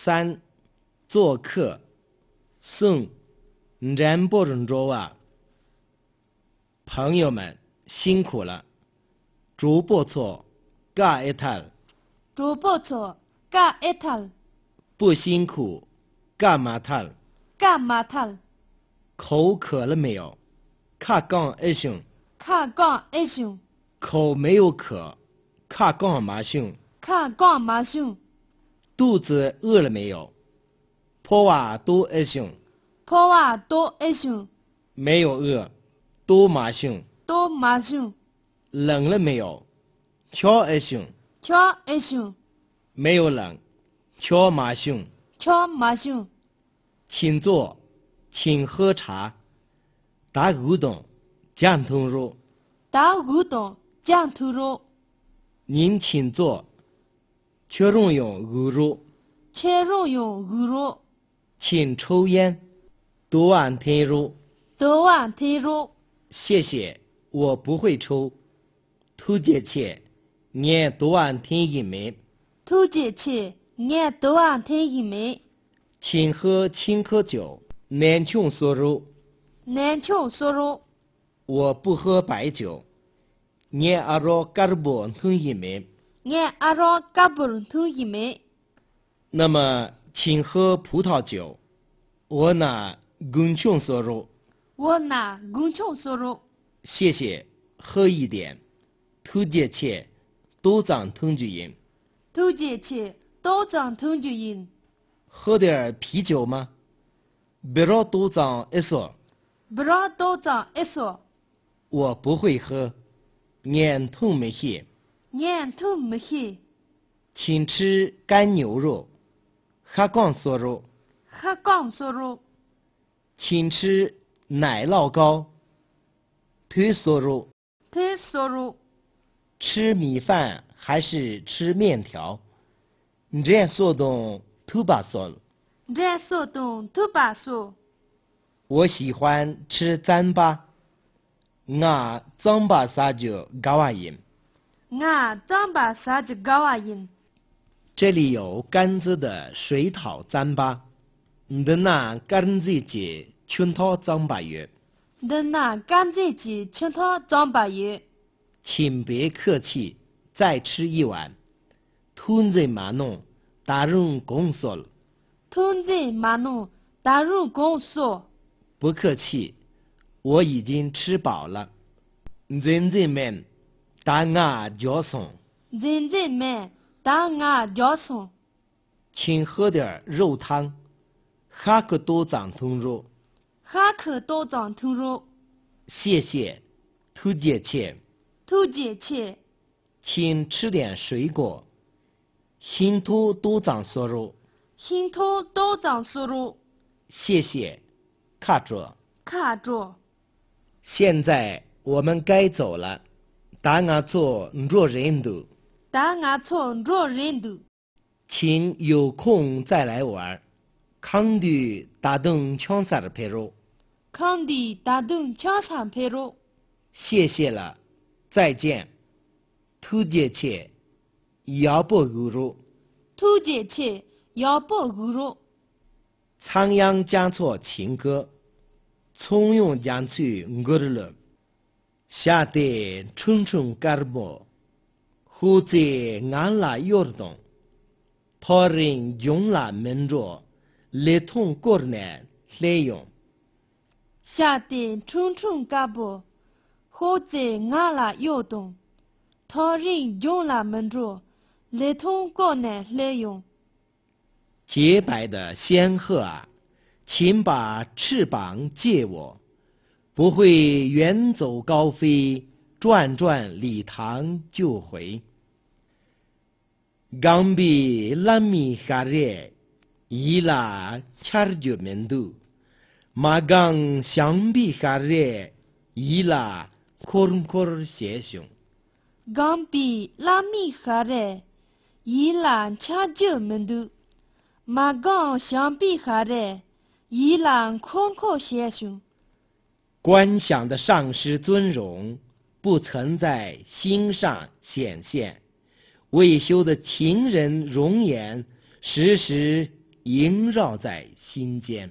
3做客宋人不人州啊，朋友们辛苦了，主不错，嘎一tal，主不错，嘎一tal，不辛苦，干嘛tal，干嘛tal，口渴了没有？卡杠一声，卡杠一声，口没有渴，卡杠嘛声。卡杠嘛声，肚子饿了没有？破瓦多一声，破瓦多一声，没有饿，多嘛声。多嘛声，冷了没有？敲一声，敲一声，没有冷，敲嘛声。敲嘛声，请坐，请喝茶。打古董，酱通肉。打古董，酱兔肉，您请坐，确认用鱼肉。切肉用鱼肉，请抽烟，多碗天肉。多碗天肉，谢谢，我不会抽。突姐切，你多碗天一枚。突姐切，你多碗天一枚。请喝青稞酒，南琼酥肉。南琼酥肉，我不喝白酒。你阿若嘎尔布吞一枚。你阿若嘎布吞一枚。那么，请喝葡萄酒。我拿滚琼酥肉。我拿滚琼酥肉。谢谢，喝一点。突姐切，多长吞酒饮。突姐切，多长吞酒饮。喝点啤酒吗？别让多长一索。不让多长一索。我不会喝，眼痛没血。眼痛没血。请吃干牛肉，哈杠酥肉。哈杠酥肉。请吃奶酪糕，腿酥肉。腿酥肉。吃米饭还是吃面条？你这说动土巴嗦了。这说动土巴嗦。我喜欢吃糌粑，我糌粑啥就嘎瓦饮。我糌粑啥就嘎瓦饮。这里有甘蔗的水桃糌粑，你的那甘蔗节全套糌粑油。的那甘蔗鸡全套糌粑油。请别客气，再吃一碗。吞在马弄，打入公所了。吞在马弄，打入公所。不客气，我已经吃饱了。人人们，打我脚送。人人们，打我脚送。请喝点肉汤，哈克多长通肉。哈克多长通肉。谢谢，突姐切。突姐切。请吃点水果，新土多长酥肉。新土多长酥肉。谢谢，卡着。卡着。现在我们该走了，打我做弱人度。打我做弱人度。请有空再来玩，康的打动枪杀的配肉。康的打动枪杀配肉。谢谢了，再见。突姐切，要不鱼肉。突姐切，要不鱼肉。仓央讲错情歌，从容讲出我的了。下得春春嘎尔波，后在俺拉摇动，旁人用拉门着，来通过难来用。下得春春嘎波，后在俺拉摇动，旁人用拉门着，来通过难来用。洁白的仙鹤啊，请把翅膀借我，不会远走高飞，转转礼堂就回。刚比拉米哈热，伊拉恰尔就门度，马刚相比哈热，伊拉科尔写熊。刚比拉米哈热，伊拉恰就门度。马刚相比哈热，伊朗科写熊。观想的上师尊容，不曾在心上显现；未修的情人容颜，时时萦绕在心间。